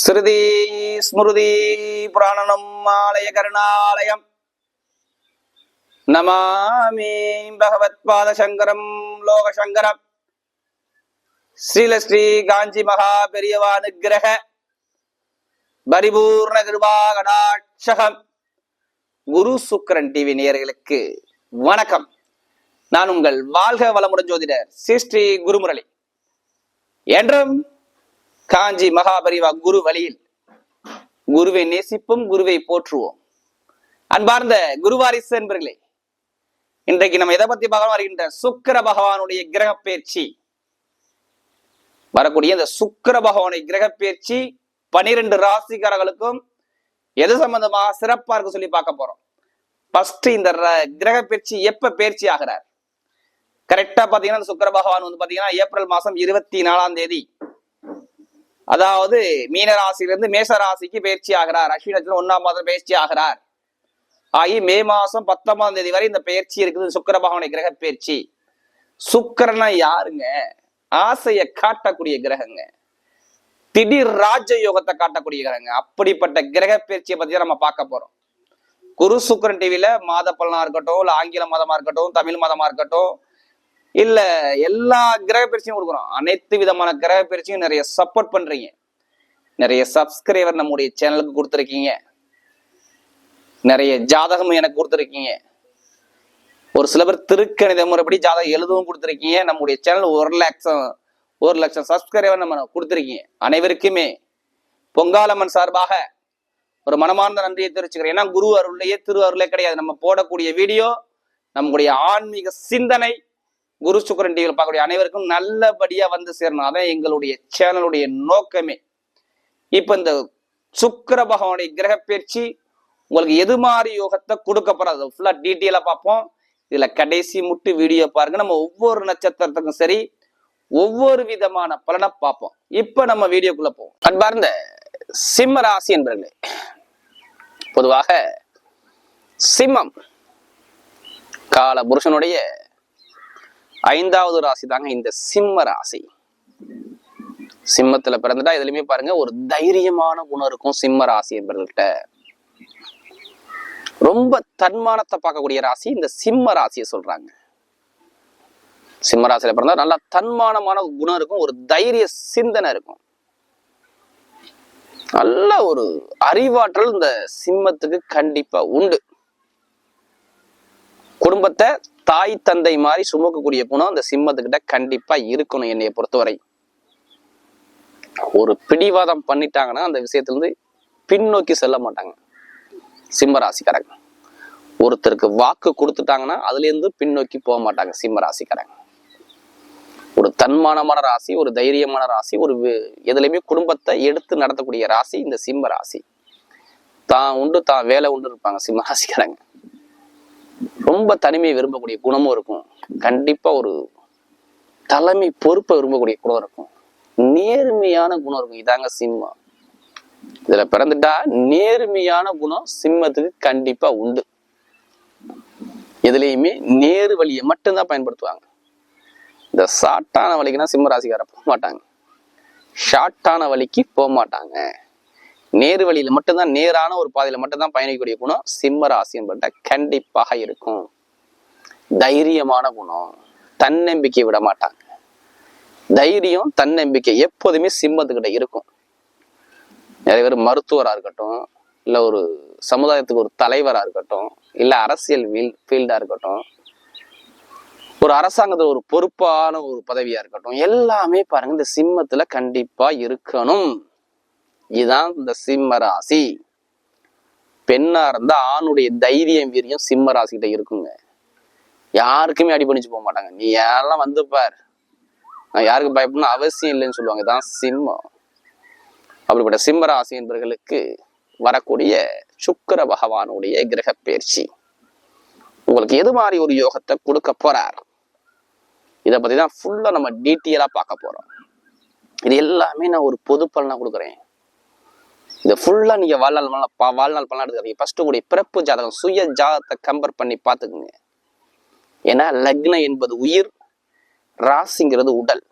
ஸ்ருதி ஸ்மிருதி புராணனம் ஆலய கருணாலயம் நமாமி பகவத் பாத சங்கரம் லோகசங்கரம் ஸ்ரீலஸ்ரீ காஞ்சி மகா பெரியவா நிகிரக பரிபூர்ண கிருபா கடாட்சகம். குரு சுக்கிரன் டிவி நேயர்களுக்கு வணக்கம். நான் உங்கள் வாழ்க வளமுடன் ஜோதிடர் ஸ்ரீ குருமுரளி. என்றும் காஞ்சி மகாபரிவா குரு வழியில் குருவை நேசிப்போம், குருவை போற்றுவோம். அன்பார்ந்த குருவாரிசு என்பர்களே, இன்றைக்கு நம்ம எதை பத்தி பார்க்க வருகின்ற சுக்கிர பகவானுடைய கிரக பயிற்சி. வரக்கூடிய இந்த சுக்கிர பகவானுடைய கிரக பயிற்சி 12 ராசிக்காரர்களுக்கும் எது சம்பந்தமாக சிறப்பா இருக்கு சொல்லி பார்க்க போறோம். ஃபர்ஸ்ட் இந்த கிரக பயிற்சி எப்ப பயிற்சி ஆகிறார்? கரெக்டா பாத்தீங்கன்னா சுக்கிர பகவான் வந்து பாத்தீங்கன்னா ஏப்ரல் மாசம் 24ஆம் தேதி, அதாவது மீன ராசியிலிருந்து மேச ராசிக்கு பயிற்சி ஆகிறார். அஸ்வினி நட்சத்திரம் 1ஆம் மாதம் பயிற்சி ஆகிறார். ஆகி மே மாசம் 19ஆம் தேதி வரை இந்த பயிற்சி இருக்குது, சுக்கிர பகவானுடைய கிரக பயிற்சி. சுக்கிரனா யாருங்க? ஆசையை காட்டக்கூடிய கிரகங்க, திடீர் ராஜ யோகத்தை காட்டக்கூடிய கிரகங்க. அப்படிப்பட்ட கிரக பயிற்சியை பத்தி தான் நம்ம பார்க்க போறோம். குரு சுக்கிரன் டிவில மாத பலனா இருக்கட்டும், இல்ல ஆங்கில மாதமா இருக்கட்டும், தமிழ் மாதமா இருக்கட்டும், இல்ல எல்லா கிரக பயிற்சியும் கொடுக்குறோம். அனைத்து விதமான கிரக பயிற்சியும் நிறைய சப்போர்ட் பண்றீங்க. நிறைய சப்ஸ்கிரைபர் நம்முடைய சேனலுக்கு கொடுத்துருக்கீங்க. நிறைய ஜாதகம் எனக்கு கொடுத்துருக்கீங்க. ஒரு சில பேர் திருக்கணித முறைப்படி ஜாதகம் எழுதவும் கொடுத்துருக்கீங்க. நம்முடைய சேனல் 1 லட்சம் சப்ஸ்கிரைபர் நம்ம கொடுத்துருக்கீங்க. அனைவருக்குமே பொங்காலம்மன் சார்பாக ஒரு மனமார்ந்த நன்றியை தெரிவிச்சுக்கிறேன். ஏன்னா குரு அருள்லையே திரு அருளே கிடையாது. நம்ம போடக்கூடிய வீடியோ நம்முடைய ஆன்மீக சிந்தனை குரு சுக்கிரன் டிவியில் பார்க்கக்கூடிய அனைவருக்கும் நல்லபடியா வந்து சேரணும். அதான் எங்களுடைய சேனலுடைய நோக்கமே. இப்ப இந்த சுக்கிர பகவானுடைய கிரக பயிற்சி உங்களுக்கு எது மாதிரி யோகத்தை கொடுக்க போறது ஃபுல்லா டீட்டெயிலா பார்ப்போம். இதுல கடைசி முட்டு வீடியோ பாருங்க. நம்ம ஒவ்வொரு நட்சத்திரத்துக்கும் சரி ஒவ்வொரு விதமான பலனை பார்ப்போம். இப்ப நம்ம வீடியோக்குள்ள போவோம். அன்பார்ந்த சிம்ம ராசி என்பவர்களே, பொதுவாக சிம்மம் கால புருஷனுடைய 5வது ராசி தாங்க இந்த சிம்ம ராசி. சிம்மத்துல பிறந்துட்டா இதுலயுமே பாருங்க ஒரு தைரியமான குணம் இருக்கும். சிம்ம ராசி என்பவர்கள்ட்ட ரொம்ப தன்மானத்தை பார்க்கக்கூடிய ராசி இந்த சிம்ம ராசியை சொல்றாங்க. சிம்ம ராசியில பிறந்தா நல்லா தன்மானமான குணம் இருக்கும், ஒரு தைரிய சிந்தனை இருக்கும், நல்ல ஒரு அறிவாற்றல் இந்த சிம்மத்துக்கு கண்டிப்பா உண்டு. குடும்பத்தை தாய் தந்தை மாதிரி சுமக்கக்கூடிய குணம் அந்த சிம்மத்துக்கிட்ட கண்டிப்பா இருக்கணும். என்னைய பொறுத்தவரை ஒரு பிடிவாதம் பண்ணிட்டாங்கன்னா அந்த விஷயத்துல இருந்து பின்னோக்கி செல்ல மாட்டாங்க சிம்ம ராசிக்காரங்க. ஒருத்தருக்கு வாக்கு கொடுத்துட்டாங்கன்னா அதுல இருந்து பின்னோக்கி போக மாட்டாங்க சிம்ம ராசிக்காரங்க. ஒரு தன்மானமான ராசி, ஒரு தைரியமான ராசி, ஒரு எதுலையுமே குடும்பத்தை எடுத்து நடத்தக்கூடிய ராசி இந்த சிம்ம ராசி. தான் உண்டு தான் வேலை உண்டு இருப்பாங்க சிம்ம ராசிக்காரங்க. ரொம்ப தனிமையை விரும்பக்கூடிய குணமும் இருக்கும். கண்டிப்பா ஒரு தலைமை பொறுப்பை விரும்பக்கூடிய குணம் இருக்கும். நேர்மையான குணம் இருக்கும். இதாங்க சிம்மம். இதுல பிறந்துட்டா நேர்மையான குணம் சிம்மத்துக்கு கண்டிப்பா உண்டு. எதுலையுமே நேரு வழியை மட்டும்தான் பயன்படுத்துவாங்க. இந்த ஷார்ட்டான வழிக்குன்னா சிம்ம ராசிக்கார போக மாட்டாங்க. ஷார்ட்டான வழிக்கு போக மாட்டாங்க. நேரு வழியில மட்டும்தான், நேரான ஒரு பாதையில மட்டும்தான் பயணிக்கக்கூடிய குணம் சிம்ம ராசி என்பட்ட கண்டிப்பாக இருக்கும். தைரியமான குணம், தன்னம்பிக்கை விட மாட்டாங்க. தைரியம் தன்னம்பிக்கை எப்போதுமே சிம்மத்துக்கிட்ட இருக்கும். நிறைய பேர் மருத்துவரா இருக்கட்டும், இல்ல ஒரு சமுதாயத்துக்கு ஒரு தலைவரா இருக்கட்டும், இல்ல அரசியல் ஃபீல்டா இருக்கட்டும், ஒரு அரசாங்கத்துல ஒரு பொறுப்பான ஒரு பதவியா இருக்கட்டும், எல்லாமே பாருங்க இந்த சிம்மத்துல கண்டிப்பா இருக்கணும். இதுதான் இந்த சிம்ம ராசி. பெண்ணா இருந்தா ஆணுடைய தைரியம் வீரியம் சிம்ம ராசி கிட்ட இருக்குங்க. யாருக்குமே அடிபணிச்சு போக மாட்டாங்க. நீ யாரெல்லாம் வந்து பார், நான் யாருக்கு பயப்படணும் அவசியம் இல்லைன்னு சொல்லுவாங்க. இதான் சிம்மம். அப்படிப்பட்ட சிம்ம ராசி என்பவர்களுக்கு வரக்கூடிய சுக்கிர பகவானுடைய கிரக பயிற்சி உங்களுக்கு எது மாதிரி ஒரு யோகத்தை கொடுக்க போறார், இதை பத்தி தான் ஃபுல்லா நம்ம டீட்டெயிலா பார்க்க போறோம். இது எல்லாமே நான் ஒரு பொது பலனா கொடுக்குறேன். இதை ஃபுல்லா நீங்க வாழ்நாள் பலனா எடுத்துக்கிறீங்க. ஃபர்ஸ்ட் உங்களுடைய பிறப்பு ஜாதகம், சுய ஜாதகத்தை கம்பேர் பண்ணி பார்த்துக்குங்க. ஏன்னா லக்னம் என்பது உயிர், ராசிங்கிறது உடல்.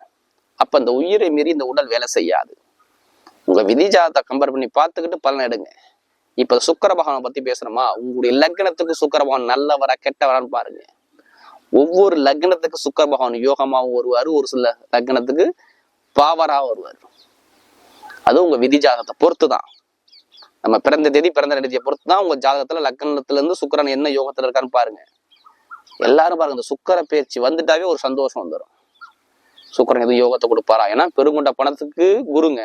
அப்ப அந்த உயிரை மீறி இந்த உடல் வேலை செய்யாது. உங்க விதி ஜாதகத்தை கம்பேர் பண்ணி பார்த்துக்கிட்டு பலன் எடுங்க. இப்ப சுக்கிர பகவானை பத்தி பேசுறோமா, உங்களுடைய லக்னத்துக்கு சுக்கிர பகவான் நல்லவரா கெட்டவரான்னு பாருங்க. ஒவ்வொரு லக்னத்துக்கு சுக்கிர பகவான் யோகமாகவும் வருவாரு, ஒரு சில லக்னத்துக்கு பாவராகவும் வருவார். அது உங்க விதி ஜாதகத்தை பொறுத்துதான். நம்ம பிறந்த தேதி பிறந்த தேதியை பொறுத்துதான் உங்க ஜாதகத்துல லக்னத்துல இருந்து சுக்கிரன் என்ன யோகத்துல இருக்கான்னு பாருங்க. எல்லாரும் பாருங்க, இந்த சுக்கிர பயிற்சி வந்துட்டாவே ஒரு சந்தோஷம் வந்துடும். சுக்கிரன் எதுவும் யோகத்தை கொடுப்பாரா? ஏன்னா பெருங்குண்ட பணத்துக்கு குருங்க,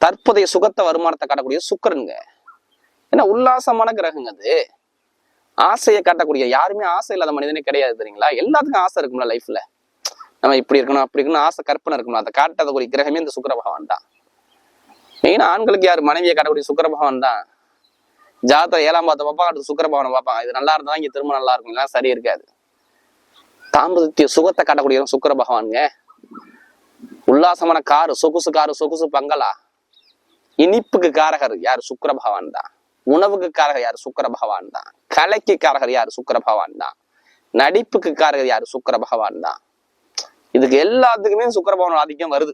தற்போதைய சுகத்தை வருமானத்தை காட்டக்கூடிய சுக்கிரனுங்க. ஏன்னா உல்லாசமான கிரகங்க அது. ஆசையை காட்டக்கூடிய, யாருமே ஆசை இல்லாத மனிதனே கிடையாது தெரியுங்களா? எல்லாத்துக்கும் ஆசை இருக்கும்ல லைஃப்ல. நம்ம இப்படி இருக்கணும் அப்படி இருக்கணும் ஆசை கற்பனை இருக்கணும். அதை காட்டக்கூடிய கிரகமே இந்த சுக்கிர பகவான் தான். மெயினா ஆண்களுக்கு யாரு மனைவியை காட்டக்கூடிய சுக்கிர பகவான் தான். ஜாதகத்தை 7ஆம் பாவத்தை பார்ப்பாங்க, அடுத்து சுக்கிர பகவானை பார்ப்பாங்க. இது நல்லா இருந்தா இங்க திரும்ப நல்லா இருக்கும், இல்லைன்னா சரி இருக்காது. தாம்பத்திய சுகத்தை காட்டக்கூடிய சுக்கிர பகவானுங்க. உல்லாசமான காரு, சொகுசு காரு, சொகுசு பங்களா. இனிப்புக்கு காரகர் யாரு? சுக்கிர பகவான் தான். உணவுக்கு காரகர் யாரு? சுக்கிர பகவான் தான். கலைக்கு காரகர் யாரு? சுக்கிர பகவான் தான். நடிப்புக்கு காரகர் யாரு? சுக்கிர பகவான் தான். இதுக்கு எல்லாத்துக்குமே சுக்கிர பகவான் ஆதிக்கம் வருது.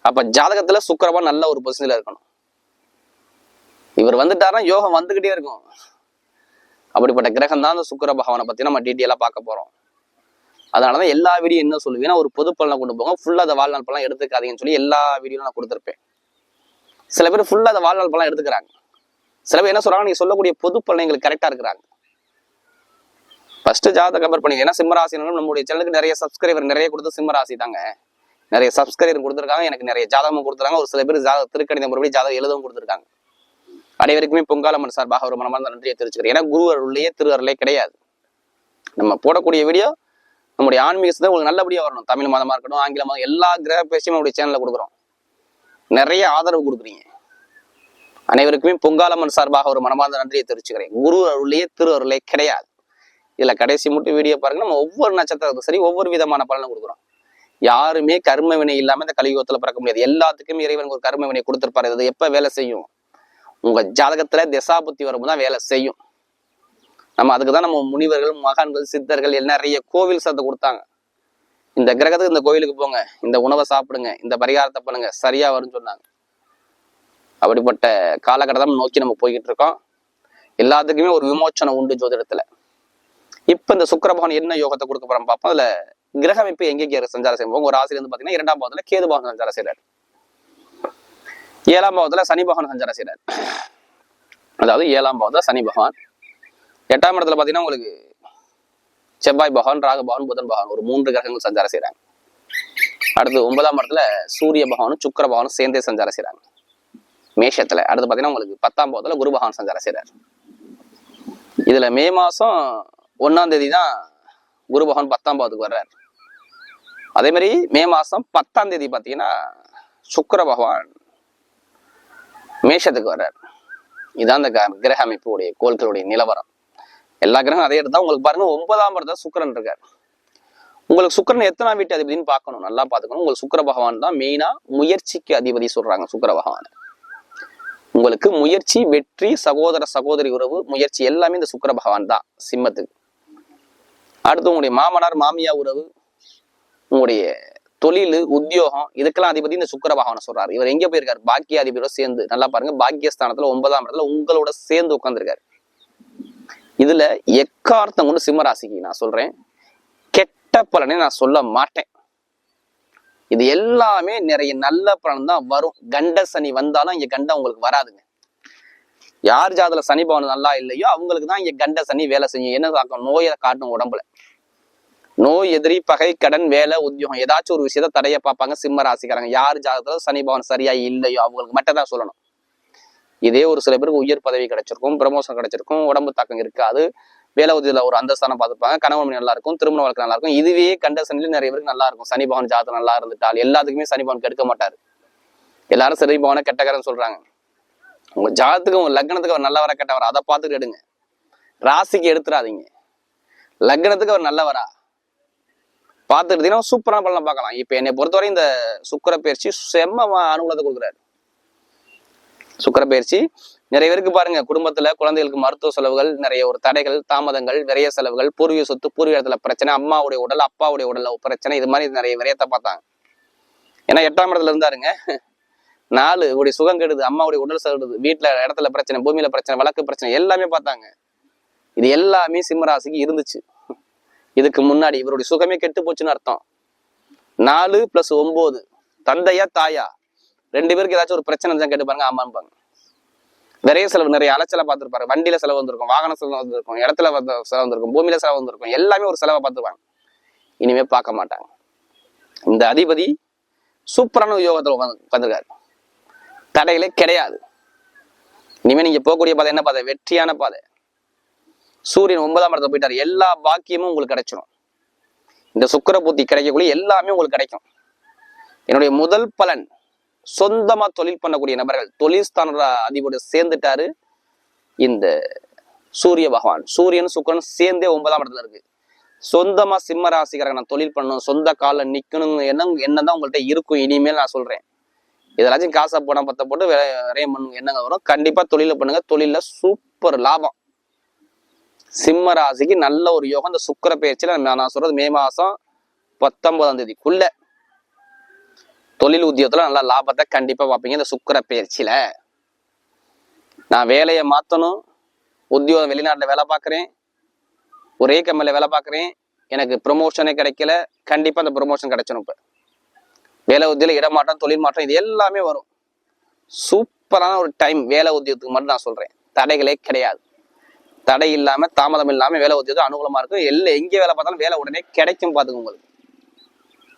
அப்ப ஜாதகத்துல சுக்கிர பகவான் நல்ல ஒரு பொசிஷன்ல இருக்கணும். இவர் வந்துட்டாருன்னா யோகம் வந்துகிட்டே இருக்கும். அப்படிப்பட்ட கிரகம் தான் அந்த சுக்கிர பகவானை பத்தி நம்ம டீட்டெயிலா பார்க்க போறோம். அதனாலதான் எல்லா வீடியோ என்ன சொல்லுவேன்னா, ஒரு பொது பலனை கொண்டு போங்க, ஃபுல்லா அந்த வாழ்நாள் பலன் எடுத்துக்காதீங்கன்னு சொல்லி எல்லா வீடியோலும் நான் கொடுத்துருப்பேன். சில பேர் ஃபுல்லா அந்த வாழ்நாள் பலன் எடுத்துக்கிறாங்க. சில பேர் என்ன சொல்றாங்க, நீங்க சொல்லக்கூடிய பொது பலன் எங்களுக்கு கரெக்டா இருக்கிறாங்க. ஃபர்ஸ்ட் ஜாதகம் கம்பேர் பண்ணி, ஏன்னா சிம்மராசினரும் நம்மளுடைய சேனலுக்கு நிறைய சப்ஸ்கிரைபர் நிறைய கொடுத்து சிம்மராசி தாங்க. நிறைய சப்ஸ்கிரைபர் கொடுத்துருக்காங்க, எனக்கு நிறைய ஜாதகமும் கொடுத்துருக்காங்க. ஒரு சில பேர் திருக்கணித முறைப்படி ஜாதகம் எழுதவும் கொடுத்துருக்காங்க. அனைவருக்குமே பொங்காலம்மன் சார்பாக ஒரு மனமார்ந்த நன்றியை தெரிவிச்சுக்கிறேன். ஏன்னா குரு அருளையே திரு அருளே கிடையாது. நம்ம போடக்கூடிய வீடியோ நம்முடைய ஆன்மீகத்தை உங்களுக்கு நல்லபடியா வரணும். தமிழ் மதமா இருக்கட்டும், ஆங்கில மதம், எல்லா கிரக பேசியும் நம்முடைய சேனல்ல கொடுக்குறோம். நிறைய ஆதரவு கொடுக்குறீங்க. அனைவருக்குமே பொங்காலம்மன் சார்பாக ஒரு மனமார்ந்த நன்றியை தெரிவிச்சுக்கிறேன். குரு அருளையே திரு அருளே கிடையாது. இதுல கடைசி மட்டும் வீடியோ பாருங்க. நம்ம ஒவ்வொரு நட்சத்திரத்துக்கும் சரி ஒவ்வொரு விதமான பலனை கொடுக்குறோம். யாருமே கர்ம வினை இல்லாம இந்த கலியுகத்துல பிறக்க முடியாது. எல்லாத்துக்குமே இறைவன் ஒரு கர்ம வினை கொடுத்திருப்பாரு. இது எப்ப வேலை செய்யும்? உங்க ஜாதகத்துல திசாபுத்தி வரும்போது தான் வேலை செய்யும். நம்ம அதுக்குதான் நம்ம முனிவர்கள், மகான்கள், சித்தர்கள் நிறைய கோவில் சத்தை கொடுத்தாங்க. இந்த கிரகத்துக்கு இந்த கோவிலுக்கு போங்க, இந்த உணவை சாப்பிடுங்க, இந்த பரிகாரத்தை பண்ணுங்க, சரியா வரும்னு சொன்னாங்க. அப்படிப்பட்ட காலகட்டம் நோக்கி நம்ம போய்கிட்டு இருக்கோம். எல்லாத்துக்குமே ஒரு விமோச்சனம் உண்டு ஜோதிடத்துல. இப்ப இந்த சுக்கிர பகவான் என்ன யோகத்தை கொடுக்க போறோம் பார்ப்போம். அதுல கிரக அமைப்பு எங்கே சஞ்சாரம் செய்வோம். ஒரு ராசியில இருந்து பாத்தீங்கன்னா 2ஆம் பாவத்துல கேது பகவான் சஞ்சாரம் செய்யறாரு. 7ஆம் பாவத்துல சனி பகவான் சஞ்சாரம் செய்யறாரு. அதாவது 7ஆம் பாவத்துல சனி பகவான். 8ஆம் இடத்துல பாத்தீங்கன்னா உங்களுக்கு செவ்வாய் பகவான், ராகு பகவான், புதன் பகவான், ஒரு 3 கிரகங்கள் சஞ்சாரம் செய்யறாங்க. அடுத்து 9ஆம் இடத்துல சூரிய பகவானும் சுக்கிர பகவானும் சேர்ந்தே சஞ்சாரம் செய்யறாங்க மேஷத்துல. அடுத்து பாத்தீங்கன்னா உங்களுக்கு 10ஆம் பாவத்துல குரு பகவான் சஞ்சாரம் செய்யறாரு. இதுல மே மாசம் 1ஆம் தேதி தான் குரு பகவான் 10ஆம் பாவத்துக்கு வர்றாரு. அதே மாதிரி மே மாசம் 10ஆம் தேதி பாத்தீங்கன்னா சுக்கிர பகவான் மேஷத்துக்கு வர்றாரு. இதான் இந்த கிரக அமைப்புடைய கோள்களுடைய நிலவரம். எல்லா கிரகம் அதே எடுத்தா உங்களுக்கு பாருங்க 9ஆம் இடத்துல சுக்கிரன் இருக்காரு. உங்களுக்கு சுக்கிரன் எத்தனாம் வீட்டு அதிபதினு பார்க்கணும், நல்லா பார்த்துக்கணும். உங்களுக்கு சுக்கிர பகவான் தான் மெயினா முயற்சிக்கு அதிபதி சொல்றாங்க. சுக்கிர பகவான் உங்களுக்கு முயற்சி, வெற்றி, சகோதர சகோதரி உறவு, முயற்சி எல்லாமே இந்த சுக்கிர பகவான் தான் சிம்மத்துக்கு. அடுத்து உங்களுடைய மாமனார் மாமியா உறவு, உங்களுடைய தொழில், உத்தியோகம், இதுக்கெல்லாம் அதிபதி இந்த சுக்கிர பகவானை சொல்றாரு. இவர் எங்க போயிருக்காரு? பாக்கிய அதிபதியோட சேர்ந்து. நல்லா பாருங்க, பாக்கியஸ்தானத்துல 9ஆம் இடத்துல உங்களோட சேர்ந்து உட்கார்ந்துருக்காரு. இதுல எக்கார்த்தம் கொண்டு சிம்மராசிக்கு நான் சொல்றேன், கெட்ட பலனை நான் சொல்ல மாட்டேன். இது எல்லாமே நிறைய நல்ல பலன் தான் வரும். கண்ட சனி வந்தாலும் இங்க கண்டம் உங்களுக்கு வராதுங்க. யார் ஜாதல சனி பவன் நல்லா இல்லையோ அவங்களுக்கு தான் இங்க கண்ட சனி வேலை செய்யும். என்ன காக்கும்? நோயை காட்டும் உடம்புல. நோய், எதிரி, பகை, கடன், வேலை, உத்தியோகம், ஏதாச்சும் ஒரு விஷயத்த தடைய பார்ப்பாங்க சிம்ம ராசிக்காரங்க. யார் ஜாதகத்துல சனி பவன் சரியா இல்லையோ அவங்களுக்கு மட்டும் தான் சொல்லணும். இதே ஒரு சில பேருக்கு உயர் பதவி கிடைச்சிருக்கும், ப்ரமோஷன் கிடைச்சிருக்கும், உடம்பு தாக்கம் இருக்காது, வேலை உதவியில ஒரு அந்தஸ்தானம் பார்த்துப்பாங்க, கணவன் நல்லா இருக்கும், திருமண வாழ்க்கை நல்லா இருக்கும். இதுவே கண்ட சனில நிறைய பேருக்கு நல்லா இருக்கும். சனி பவன் ஜாதகம் நல்லா இருந்துட்டால் எல்லாத்துக்குமே சனி பவன் கெடுக்க மாட்டாரு. எல்லாரும் சனி பவனை கெட்டக்காரன்னு சொல்றாங்க. உங்க ஜாதத்துக்கு உங்க லக்னத்துக்கு அவர் நல்லவரா கெட்டவரா அதை பார்த்துட்டு எடுங்க. ராசிக்கு எடுத்துடாதீங்க. லக்னத்துக்கு அவர் நல்லவரா பார்த்துட்டு எடுத்தீங்கன்னா சூப்பரான பலனை பார்க்கலாம். இப்ப என்னை பொறுத்தவரை இந்த சுக்கிர பயிற்சி செம்ம அனுகூலத்தை கொடுக்குறாரு. சுக்கிர பயிற்சி நிறைய பேருக்கு பாருங்க, குடும்பத்துல குழந்தைகளுக்கு மருத்துவ செலவுகள், நிறைய ஒரு தடைகள், தாமதங்கள், விரைய செலவுகள், பூர்வீக சொத்து, பூர்வீக இடத்துல பிரச்சனை, அம்மாவுடைய உடல், அப்பாவுடைய உடல்ல பிரச்சனை, இது மாதிரி நிறைய விரயத்தை பார்த்தாங்க. ஏன்னா 8ஆம் இடத்துல இருந்தாருங்க. 4 உடைய சுகம் கெடுது, அம்மாவுடைய உடல் செடுது, வீட்டுல இடத்துல பிரச்சனை, பூமியில பிரச்சனை, வழக்கு பிரச்சனை எல்லாமே பார்த்தாங்க. இது எல்லாமே சிம்மராசிக்கு இருந்துச்சு. இதுக்கு முன்னாடி இவருடைய சுகமே கெட்டு போச்சுன்னு அர்த்தம். 4 + 9 தந்தையா தாயா 2 பேருக்கு ஏதாச்சும் ஒரு பிரச்சனை தான் கேட்டு பாருங்க, ஆமான்பாங்க. நிறைய செலவு, நிறைய அலைச்சலை பார்த்துருப்பாரு. வண்டியில செலவு வந்திருக்கும், வாகன செலவு வந்திருக்கும், இடத்துல செலவு வந்திருக்கும், பூமியில செலவு வந்திருக்கும், எல்லாமே ஒரு செலவை பார்த்துருவாங்க. இனிமே பார்க்க மாட்டாங்க. இந்த அதிபதி சூப்பரான யோகத்துல உட்காந்துருக்காரு. தடைகளே கிடையாது. இனிமே நீங்க போகக்கூடிய பாதை என்ன பாதை? வெற்றியான பாதை. சூரியன் 9ஆம் இடத்துல போயிட்டாரு. எல்லா பாக்கியமும் உங்களுக்கு கிடைச்சிடும். இந்த சுக்கிர புத்தி கிடைக்கக்கூடிய எல்லாமே உங்களுக்கு கிடைக்கும். என்னுடைய முதல் பலன், சொந்தமா தொழில் பண்ணக்கூடிய நபர்கள், தொழில் ஸ்தான அதிபதி சேர்ந்துட்டாரு இந்த சூரிய பகவான். சூரியன் சுக்கிரன் சேர்ந்தே 9ஆம் இடத்துல இருக்கு. சொந்தமா சிம்ம ராசிக்காரங்க நான் தொழில் பண்ணணும், சொந்த காலில் நிக்கணும் என்னதான் உங்கள்கிட்ட இருக்கும். இனிமேல் நான் சொல்றேன், இதெல்லாச்சும் காசை போனா பத்த போட்டு விரையம் பண்ணுங்க, என்னங்க வரும். கண்டிப்பா தொழில பண்ணுங்க. தொழில சூப்பர் லாபம். சிம்ம ராசிக்கு நல்ல ஒரு யோகம். இந்த சுக்கிர பயிற்சியில நான் சொல்றது மே மாசம் 19ஆம் தேதிக்குள்ள தொழில் உத்தியோகத்துல நல்ல லாபத்தை கண்டிப்பா பார்ப்பீங்க. இந்த சுக்கிர பயிற்சியில நான் வேலையை மாத்தணும், உத்தியோகம் வெளிநாட்டுல வேலை பார்க்குறேன், ஒரே கம்பெனில வேலை பார்க்குறேன், எனக்கு ப்ரொமோஷனே கிடைக்கல, கண்டிப்பா அந்த ப்ரொமோஷன் கிடைச்சணும். இப்ப வேலை உத்தியில இடமாற்றம், தொழில் மாற்றம், இது எல்லாமே வரும். சூப்பரான ஒரு டைம் வேலை உத்தியோகத்துக்கு மட்டும் நான் சொல்றேன். தடைகளே கிடையாது. தடை இல்லாம தாமதம் இல்லாம வேலை உத்தியோகம் அனுகூலமா இருக்கும். எங்கே வேலை பார்த்தாலும் வேலை உடனே கிடைக்கும். பாத்துக்க, உங்களுக்கு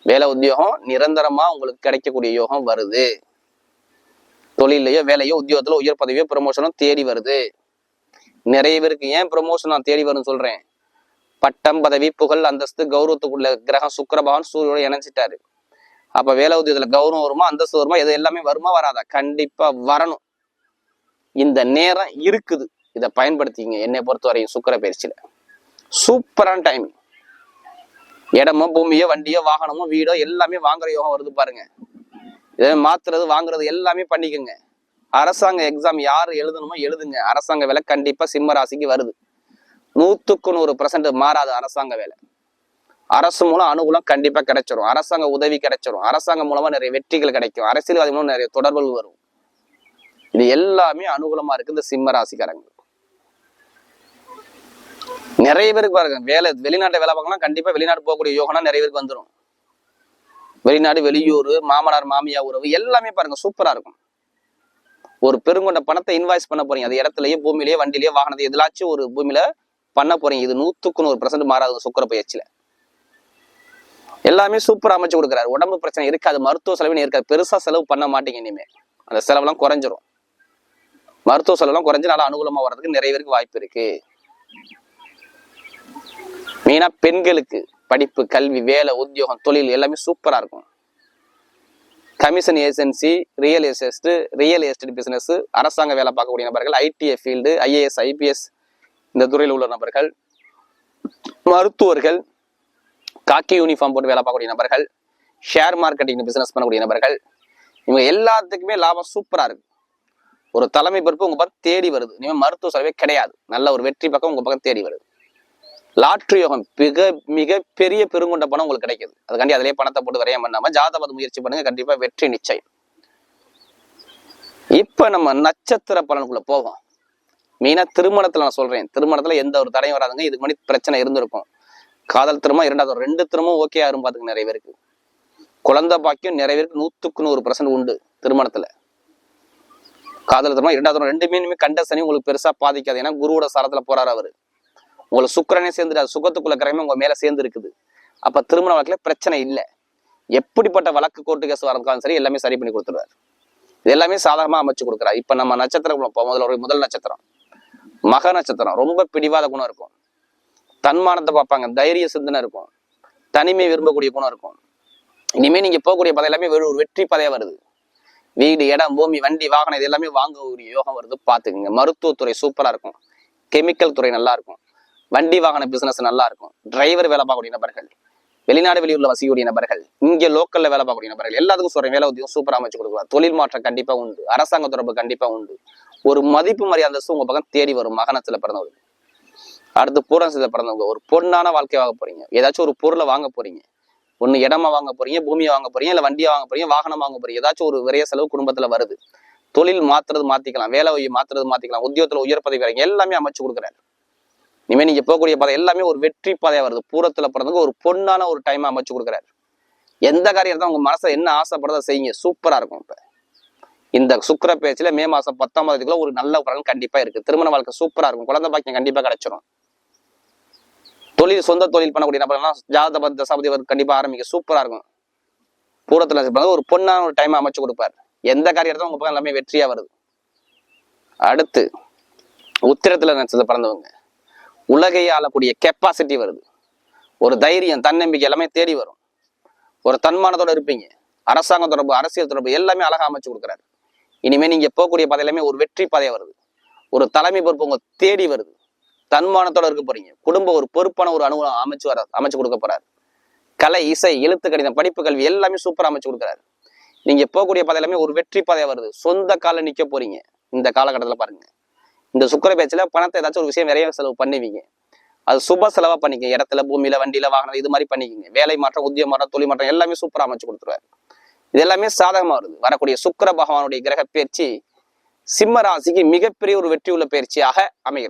வேலை உத்தியோகம் நிரந்தரமா உங்களுக்கு கிடைக்கக்கூடிய யோகம் வருது. தொழிலையோ வேலையோ உத்தியோகத்துல உயர் பதவியோ ப்ரமோஷனும் தேடி வருது. நிறைய பேருக்கு ஏன் ப்ரமோஷன் நான் தேடி வரும்னு சொல்றேன். பட்டம், பதவி, புகழ், அந்தஸ்து, கௌரவத்துக்குள்ள கிரகம் சுக்கிர பகவான் சூரியனோட இணைஞ்சிட்டாரு. அப்ப வேலை உத்தியோகத்துல கௌரவம் வருமா, அந்தஸ்து வருமா, இது எல்லாமே வருமா வராதா? கண்டிப்பா வரணும். இந்த நேரம் இருக்குது, இதை பயன்படுத்திங்க. என்னை பொறுத்த வரையும் சுக்கிர பயிற்சியில சூப்பரான டைம். இடமோ பூமியோ வண்டியோ வாகனமோ வீடோ எல்லாமே வாங்குற யோகம் வருது பாருங்க. இதை மாத்துறது வாங்குறது எல்லாமே பண்ணிக்கோங்க. அரசாங்க எக்ஸாம் யாரு எழுதணுமோ எழுதுங்க. அரசாங்க வேலை கண்டிப்பா சிம்ம ராசிக்கு வருது. 100% மாறாது அரசாங்க வேலை. அரசு மூலம் அனுகூலம் கண்டிப்பா கிடைச்சிரும். அரசாங்க உதவி கிடைச்சிரும். அரசாங்கம் மூலமா நிறைய வெற்றிகள் கிடைக்கும். அரசியல்வாதி மூலம் நிறைய தொடர்புகள் வரும். இது எல்லாமே அனுகூலமா இருக்கு இந்த சிம்ம ராசிக்காரங்க. நிறைய பேருக்கு பாருங்க, வெளிநாட்டுல வேலை பார்க்கலாம், கண்டிப்பா வெளிநாடு போகக்கூடிய யோகனா நிறைய பேருக்கு வந்துடும். வெளிநாடு, வெளியூர், மாமனார் மாமியார் உறவு எல்லாமே பாருங்க சூப்பரா இருக்கும். ஒரு பெருங்கொண்ட பணத்தை இன்வாய்ஸ் பண்ண போறீங்க. அது இடத்துலயே, பூமியிலேயே, வண்டிலேயே, வாகனத்தை எதிலாச்சும் ஒரு பூமியில பண்ண போறீங்க. இது 100% மாறாது. சுக்கிர பயிற்சியில எல்லாமே சூப்பரா அமைச்சு கொடுக்குறாரு. உடம்பு பிரச்சனை இருக்காது, மருத்துவ செலவுன்னு இருக்காது. பெருசா செலவு பண்ண மாட்டீங்க. இனிமே அந்த செலவெல்லாம் குறைஞ்சிரும். மருத்துவ செலவுலாம் குறைஞ்சு நல்லா அனுகூலமா வர்றதுக்கு நிறைய பேருக்கு வாய்ப்பு இருக்கு. மெயினா பெண்களுக்கு படிப்பு, கல்வி, வேலை, உத்தியோகம், தொழில் எல்லாமே சூப்பரா இருக்கும். Commission agency, real estate business, அரசாங்க வேலை பார்க்கக்கூடிய நபர்கள், ஐடிஐ ஃபீல்டு, IAS IPS இந்த துறையில் உள்ள நபர்கள், மருத்துவர்கள், காக்கி யூனிஃபார்ம் போட்டு வேலை பார்க்கக்கூடிய நபர்கள், ஷேர் மார்க்கெட்டிங் பிசினஸ் பண்ணக்கூடிய நபர்கள், இவங்க எல்லாத்துக்குமே லாபம் சூப்பரா இருக்கு. ஒரு தலைமை பொறுப்பு உங்க பக்கம் தேடி வருது. இனிமே மருத்துவ செலவே கிடையாது. நல்ல ஒரு வெற்றி பக்கம் உங்க பக்கம் தேடி வருது. லாட்ரி யோகம், மிக பெரிய பெருங்கொண்ட பணம் உங்களுக்கு கிடைக்குது. அதுக்காண்டி அதிலேயே பணத்தை போட்டு விரயம் பண்ணாம ஜாதகத்தை முயற்சி பண்ணுங்க, கண்டிப்பா வெற்றி நிச்சயம். இப்ப நம்ம நட்சத்திர பலனுக்குள்ள போவோம். மெயினா திருமணத்துல நான் சொல்றேன், திருமணத்துல எந்த ஒரு தடையும் வராதுங்க. இதுக்கு முன்னாடி பிரச்சனை இருந்திருக்கும். காதல் திருமணம், 2வது 2 திருமணம் ஓகே ஆகும். பாத்துக்க, நிறைய பேருக்கு குழந்தை பாக்கியம் நிறைய பேருக்கு 100% உண்டு. திருமணத்துல காதல் திருமணம், 2வது 2 கண்ட சனி உங்களுக்கு பெருசா பாதிக்காது. ஏன்னா குருவோட சாரத்துல போறாரு அவரு. உங்களுக்கு சுக்கிரனே சேர்ந்துட்டு சுகத்துக்குள்ள கிரகமே உங்க மேல சேர்ந்து இருக்குது. அப்ப திருமண வழக்குல பிரச்சனை இல்லை. எப்படிப்பட்ட வழக்கு, கோர்ட்டு கேஸ் வரதுக்காலும் சரி எல்லாமே சரி பண்ணி கொடுத்துருவாரு. இது எல்லாமே சாதாரணமா அமைச்சு கொடுக்குறாரு. இப்ப நம்ம நட்சத்திரம் முதல் நட்சத்திரம் மக நட்சத்திரம். ரொம்ப பிடிவாத குணம் இருக்கும். தன்மானத்தை பார்ப்பாங்க, தைரிய சிந்தனை இருக்கும், தனிமை விரும்பக்கூடிய குணம் இருக்கும். இனிமே நீங்க போகக்கூடிய பதை எல்லாமே ஒரு வெற்றி பதையா வருது. வீடு, இடம், பூமி, வண்டி, வாகனம் இது எல்லாமே வாங்கக்கூடிய யோகம் வருது. பாத்துக்குங்க. மருத்துவத்துறை சூப்பரா இருக்கும். கெமிக்கல் துறை நல்லா இருக்கும். வண்டி வாகன பிசினஸ் நல்லா இருக்கும். டிரைவர் வேலை பார்க்கக்கூடிய நபர்கள், வெளிநாடு வெளியூர்ல வசிக்கக்கூடிய நபர்கள், இங்க லோக்கல்ல வேலை பார்க்கக்கூடிய நபர்கள் எல்லாத்துக்கும் சொல்றேன், வேலை உத்தியோகம் சூப்பரா அமைச்சு கொடுக்குவார். தொழில் மாற்றம் கண்டிப்பா உண்டு. அரசாங்க தொடர்பு கண்டிப்பா உண்டு. ஒரு மதிப்பு மரியாதை உங்க பக்கம் தேடி வரும். மகனத்துல பிறந்தவங்க. அடுத்து பூரணத்துல பிறந்தவங்க ஒரு பொண்ணான வாழ்க்கை வாங்க போறீங்க. ஏதாச்சும் ஒரு பொருளை வாங்க போறீங்க. ஒண்ணு இடமா வாங்க போறீங்க, பூமியை வாங்க போறீங்க, இல்ல வண்டியை வாங்க போறீங்க, வாகனம் வாங்க போறீங்க, ஏதாச்சும் ஒரு விரைய செலவு குடும்பத்துல வருது. தொழில் மாத்துறது மாத்திக்கலாம், வேலை மாத்துறது மாத்திக்கலாம், உத்தியோகத்துல உயர் பதவி வரைக்கும் எல்லாமே அமைச்சு கொடுக்குறாரு. இனிமே நீங்க போகக்கூடிய பாதை எல்லாமே ஒரு வெற்றி பாதையா வருது. பூரத்துல பிறந்தவங்க ஒரு பொண்ணான ஒரு டைம் அமைச்சு கொடுக்குறாரு. எந்த காரியத்தை உங்க மனசை என்ன ஆசைப்படுறத செய்யுங்க, சூப்பரா இருக்கும். இப்ப இந்த சுக்கிர பேச்சுல மே மாசம் 10ஆம் தேதிக்குள்ள ஒரு நல்ல பலன் கண்டிப்பா இருக்கு. திருமண வாழ்க்கை சூப்பரா இருக்கும், குழந்தை பாக்கியம் கண்டிப்பா கிடைச்சிடும். தொழில், சொந்த தொழில் பண்ணக்கூடிய நபர்கள்லாம் ஜாதக தசாபதி கண்டிப்பா ஆரம்பிக்க சூப்பரா இருக்கும். பூரத்துல ஒரு பொண்ணான ஒரு டைம் அமைச்சு கொடுப்பாரு. எந்த காரியத்தை உங்க பக்கம் எல்லாமே வெற்றியா வருது. அடுத்து உத்திரத்துல நினைச்சது பிறந்தவங்க உலகையை ஆளக்கூடிய கெப்பாசிட்டி வருது. ஒரு தைரியம், தன்னம்பிக்கை எல்லாமே தேடி வரும். ஒரு தன்மானத்தோட இருப்பீங்க. அரசாங்க தொடர்பு, அரசியல் தொடர்பு எல்லாமே அழகா அமைச்சு கொடுக்குறாரு. இனிமே நீங்க போகக்கூடிய பாதை எல்லாமே ஒரு வெற்றி பாதையா வருது. ஒரு தலைமை பொறுப்பு உங்க தேடி வருது. தன்மானத்தோட இருக்க போறீங்க. குடும்ப ஒரு பொறுப்பான ஒரு அனுபவம் அமைச்சு கொடுக்க போறாரு. கலை, இசை, எழுத்து, கடிதம், படிப்பு, கல்வி எல்லாமே சூப்பரா அமைச்சு கொடுக்குறாரு. நீங்க போகக்கூடிய பாதை எல்லாமே ஒரு வெற்றி பாதையா வருது. சொந்த கால நிக்க போறீங்க. இந்த காலகட்டத்துல பாருங்க, இந்த சுக்கிர பேச்சுல பணத்தை ஏதாச்சும் ஒரு விஷயம் நிறைய செலவு பண்ணுவீங்க. அது சுப செலவா பண்ணிக்க. இடத்துல, பூமியில, வண்டியில, வாகனம் இது மாதிரி பண்ணிக்கோங்க. வேலை மாற்றம், உத்தியோக மாற்றம், தொழில் மாற்றம் எல்லாமே சூப்பரா அமைச்சு கொடுத்துருவாரு. இது எல்லாமே சாதகமா வருது. வரக்கூடிய சுக்கிர பகவானுடைய கிரக பயிற்சி சிம்ம ராசிக்கு மிகப்பெரிய ஒரு வெற்றி உள்ள பயிற்சியாக அமைகிறது.